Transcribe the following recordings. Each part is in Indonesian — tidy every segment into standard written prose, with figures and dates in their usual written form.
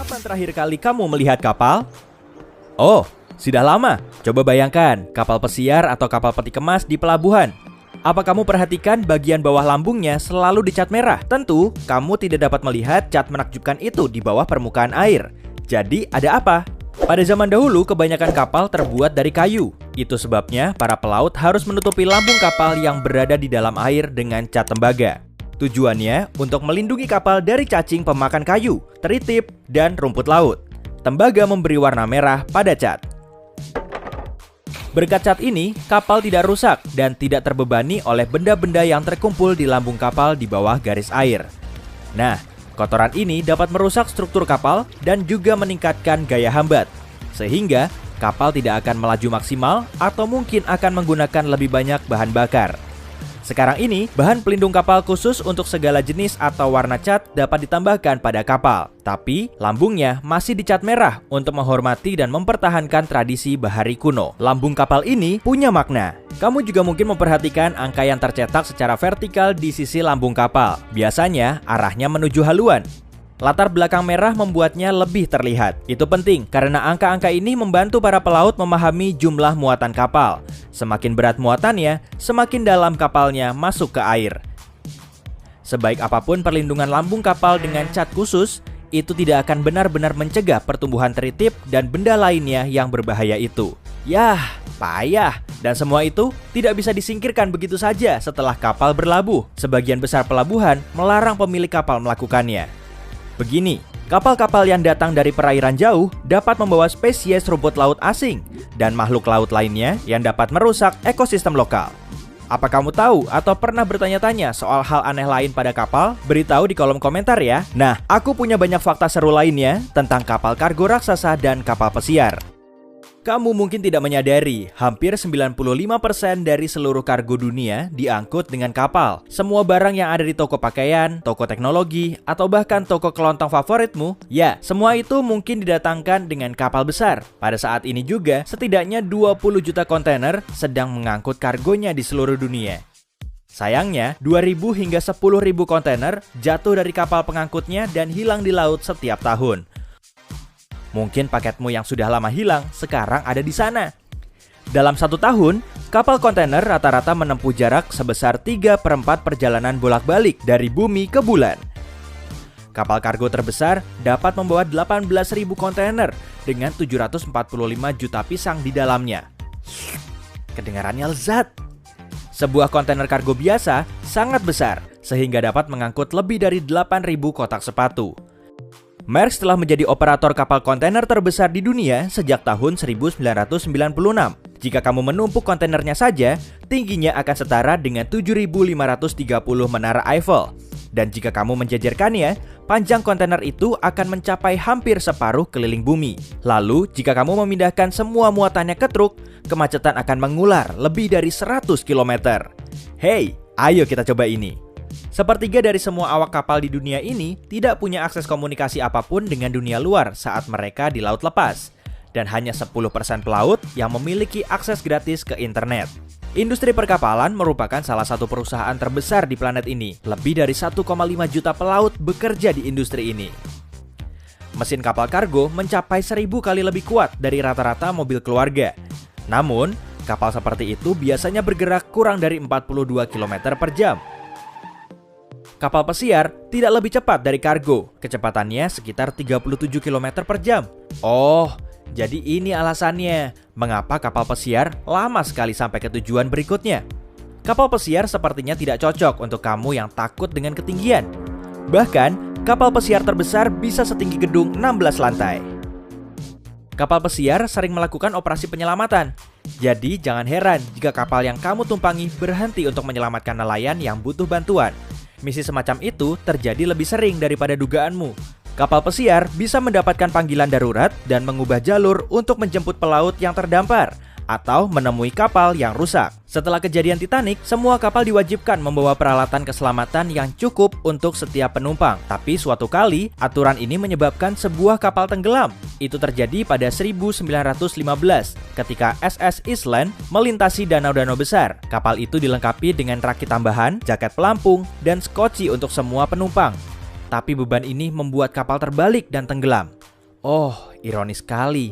Kapan terakhir kali kamu melihat kapal? Oh, sudah lama. Coba bayangkan kapal pesiar atau kapal peti kemas di pelabuhan. Apa kamu perhatikan bagian bawah lambungnya selalu dicat merah? Tentu, kamu tidak dapat melihat cat menakjubkan itu di bawah permukaan air. Jadi, ada apa? Pada zaman dahulu, kebanyakan kapal terbuat dari kayu. Itu sebabnya para pelaut harus menutupi lambung kapal yang berada di dalam air dengan cat tembaga. Tujuannya untuk melindungi kapal dari cacing pemakan kayu, teritip, dan rumput laut. Tembaga memberi warna merah pada cat. Berkat cat ini, kapal tidak rusak dan tidak terbebani oleh benda-benda yang terkumpul di lambung kapal di bawah garis air. Nah, kotoran ini dapat merusak struktur kapal dan juga meningkatkan gaya hambat, sehingga kapal tidak akan melaju maksimal atau mungkin akan menggunakan lebih banyak bahan bakar. Sekarang ini, bahan pelindung kapal khusus untuk segala jenis atau warna cat dapat ditambahkan pada kapal. Tapi, lambungnya masih dicat merah untuk menghormati dan mempertahankan tradisi bahari kuno. Lambung kapal ini punya makna. Kamu juga mungkin memperhatikan angka yang tercetak secara vertikal di sisi lambung kapal. Biasanya, arahnya menuju haluan. Latar belakang merah membuatnya lebih terlihat. Itu penting karena angka-angka ini membantu para pelaut memahami jumlah muatan kapal. Semakin berat muatannya, semakin dalam kapalnya masuk ke air. Sebaik apapun perlindungan lambung kapal dengan cat khusus, itu tidak akan benar-benar mencegah pertumbuhan teritip dan benda lainnya yang berbahaya itu. Yah, payah. Dan semua itu tidak bisa disingkirkan begitu saja setelah kapal berlabuh. Sebagian besar pelabuhan melarang pemilik kapal melakukannya. Begini, kapal-kapal yang datang dari perairan jauh dapat membawa spesies rumput laut asing dan makhluk laut lainnya yang dapat merusak ekosistem lokal. Apa kamu tahu atau pernah bertanya-tanya soal hal aneh lain pada kapal? Beritahu di kolom komentar ya. Nah, aku punya banyak fakta seru lainnya tentang kapal kargo raksasa dan kapal pesiar. Kamu mungkin tidak menyadari, hampir 95% dari seluruh kargo dunia diangkut dengan kapal. Semua barang yang ada di toko pakaian, toko teknologi, atau bahkan toko kelontong favoritmu, ya, semua itu mungkin didatangkan dengan kapal besar. Pada saat ini juga, setidaknya 20 juta kontainer sedang mengangkut kargonya di seluruh dunia. Sayangnya, 2.000 hingga 10.000 kontainer jatuh dari kapal pengangkutnya dan hilang di laut setiap tahun. Mungkin paketmu yang sudah lama hilang sekarang ada di sana. Dalam 1 tahun, kapal kontainer rata-rata menempuh jarak sebesar 3/4 perjalanan bolak-balik dari bumi ke bulan. Kapal kargo terbesar dapat membawa 18.000 kontainer dengan 745 juta pisang di dalamnya. Kedengarannya lezat. Sebuah kontainer kargo biasa sangat besar sehingga dapat mengangkut lebih dari 8.000 kotak sepatu. Maersk telah menjadi operator kapal kontainer terbesar di dunia sejak tahun 1996. Jika kamu menumpuk kontainernya saja, tingginya akan setara dengan 7.530 menara Eiffel. Dan jika kamu menjajarkannya, panjang kontainer itu akan mencapai hampir separuh keliling bumi. Lalu, jika kamu memindahkan semua muatannya ke truk, kemacetan akan mengular lebih dari 100 km. Hey, ayo kita coba ini. Sepertiga dari semua awak kapal di dunia ini tidak punya akses komunikasi apapun dengan dunia luar saat mereka di laut lepas. Dan hanya 10% pelaut yang memiliki akses gratis ke internet. Industri perkapalan merupakan salah satu perusahaan terbesar di planet ini. Lebih dari 1,5 juta pelaut bekerja di industri ini. Mesin kapal kargo mencapai 1.000 kali lebih kuat dari rata-rata mobil keluarga. Namun, kapal seperti itu biasanya bergerak kurang dari 42 km per jam. Kapal pesiar tidak lebih cepat dari kargo, kecepatannya sekitar 37 km per jam. Oh, jadi ini alasannya mengapa kapal pesiar lama sekali sampai ke tujuan berikutnya. Kapal pesiar sepertinya tidak cocok untuk kamu yang takut dengan ketinggian. Bahkan, kapal pesiar terbesar bisa setinggi gedung 16 lantai. Kapal pesiar sering melakukan operasi penyelamatan. Jadi, jangan heran jika kapal yang kamu tumpangi berhenti untuk menyelamatkan nelayan yang butuh bantuan. Misi semacam itu terjadi lebih sering daripada dugaanmu. Kapal pesiar bisa mendapatkan panggilan darurat dan mengubah jalur untuk menjemput pelaut yang terdampar atau menemui kapal yang rusak. Setelah kejadian Titanic, semua kapal diwajibkan membawa peralatan keselamatan yang cukup untuk setiap penumpang. Tapi suatu kali, aturan ini menyebabkan sebuah kapal tenggelam. Itu terjadi pada 1915 ketika SS Island melintasi danau-danau besar. Kapal itu dilengkapi dengan rakit tambahan, jaket pelampung, dan skoci untuk semua penumpang. Tapi beban ini membuat kapal terbalik dan tenggelam. Oh, ironis sekali.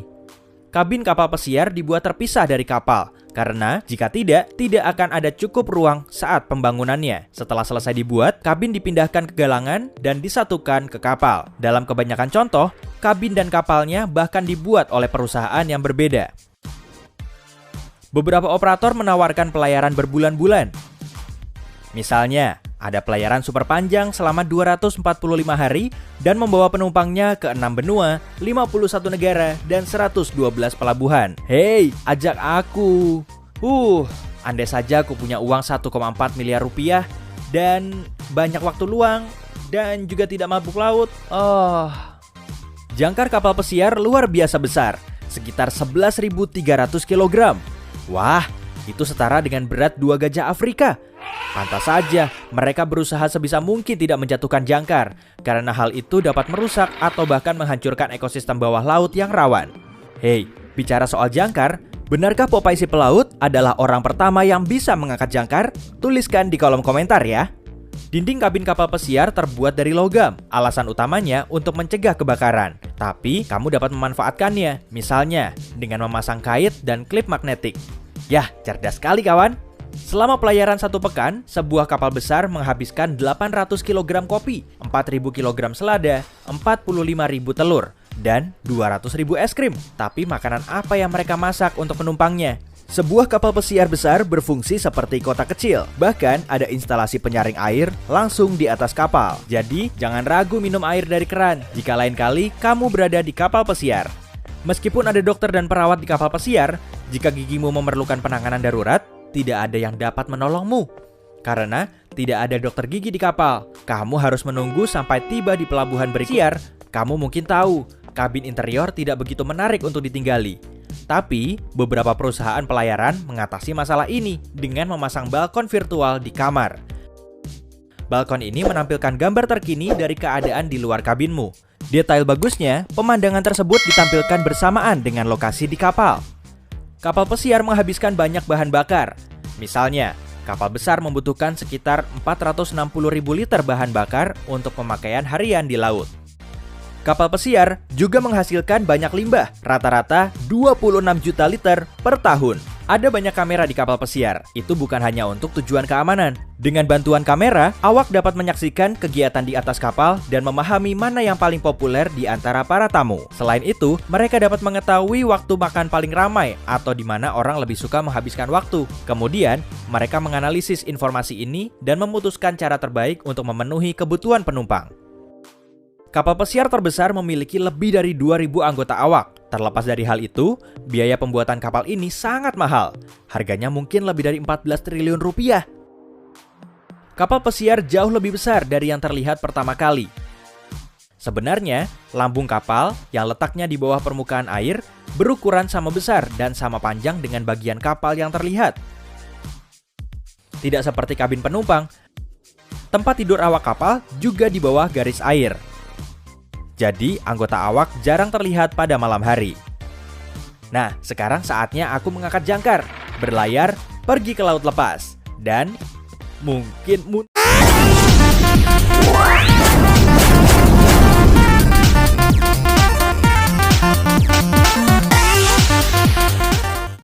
Kabin kapal pesiar dibuat terpisah dari kapal, karena jika tidak akan ada cukup ruang saat pembangunannya. Setelah selesai dibuat, kabin dipindahkan ke galangan dan disatukan ke kapal. Dalam kebanyakan contoh, kabin dan kapalnya bahkan dibuat oleh perusahaan yang berbeda. Beberapa operator menawarkan pelayaran berbulan-bulan. Misalnya, ada pelayaran super panjang selama 245 hari dan membawa penumpangnya ke 6 benua, 51 negara, dan 112 pelabuhan. Hey, ajak aku. Andai saja aku punya uang 1,4 miliar rupiah dan banyak waktu luang dan juga tidak mabuk laut. Jangkar kapal pesiar luar biasa besar, sekitar 11.300 kg. Wah, itu setara dengan berat 2 gajah Afrika. Pantas saja mereka berusaha sebisa mungkin tidak menjatuhkan jangkar, karena hal itu dapat merusak atau bahkan menghancurkan ekosistem bawah laut yang rawan. Hey, bicara soal jangkar, benarkah Popeye si pelaut adalah orang pertama yang bisa mengangkat jangkar? Tuliskan di kolom komentar ya. Dinding kabin kapal pesiar terbuat dari logam. Alasan utamanya untuk mencegah kebakaran. Tapi kamu dapat memanfaatkannya, misalnya dengan memasang kait dan klip magnetik. Yah, cerdas sekali kawan. Selama pelayaran 1 pekan, sebuah kapal besar menghabiskan 800 kg kopi, 4.000 kg selada, 45.000 telur, dan 200.000 es krim. Tapi makanan apa yang mereka masak untuk penumpangnya? Sebuah kapal pesiar besar berfungsi seperti kota kecil. Bahkan ada instalasi penyaring air langsung di atas kapal. Jadi jangan ragu minum air dari keran jika lain kali kamu berada di kapal pesiar. Meskipun ada dokter dan perawat di kapal pesiar, jika gigimu memerlukan penanganan darurat, tidak ada yang dapat menolongmu. Karena tidak ada dokter gigi di kapal. Kamu harus menunggu sampai tiba di pelabuhan berikutnya. Kamu mungkin tahu, kabin interior tidak begitu menarik untuk ditinggali. Tapi, beberapa perusahaan pelayaran mengatasi masalah ini dengan memasang balkon virtual di kamar. Balkon ini menampilkan gambar terkini dari keadaan di luar kabinmu. Detail bagusnya, pemandangan tersebut ditampilkan bersamaan dengan lokasi di kapal. Kapal pesiar menghabiskan banyak bahan bakar. Misalnya, kapal besar membutuhkan sekitar 460.000 liter bahan bakar untuk pemakaian harian di laut. Kapal pesiar juga menghasilkan banyak limbah, rata-rata 26 juta liter per tahun. Ada banyak kamera di kapal pesiar, itu bukan hanya untuk tujuan keamanan. Dengan bantuan kamera, awak dapat menyaksikan kegiatan di atas kapal dan memahami mana yang paling populer di antara para tamu. Selain itu, mereka dapat mengetahui waktu makan paling ramai atau di mana orang lebih suka menghabiskan waktu. Kemudian, mereka menganalisis informasi ini dan memutuskan cara terbaik untuk memenuhi kebutuhan penumpang. Kapal pesiar terbesar memiliki lebih dari 2.000 anggota awak. Terlepas dari hal itu, biaya pembuatan kapal ini sangat mahal. Harganya mungkin lebih dari 14 triliun rupiah. Kapal pesiar jauh lebih besar dari yang terlihat pertama kali. Sebenarnya, lambung kapal yang letaknya di bawah permukaan air berukuran sama besar dan sama panjang dengan bagian kapal yang terlihat. Tidak seperti kabin penumpang, tempat tidur awak kapal juga di bawah garis air. Jadi, anggota awak jarang terlihat pada malam hari. Nah, sekarang saatnya aku mengangkat jangkar, berlayar, pergi ke laut lepas, dan mungkin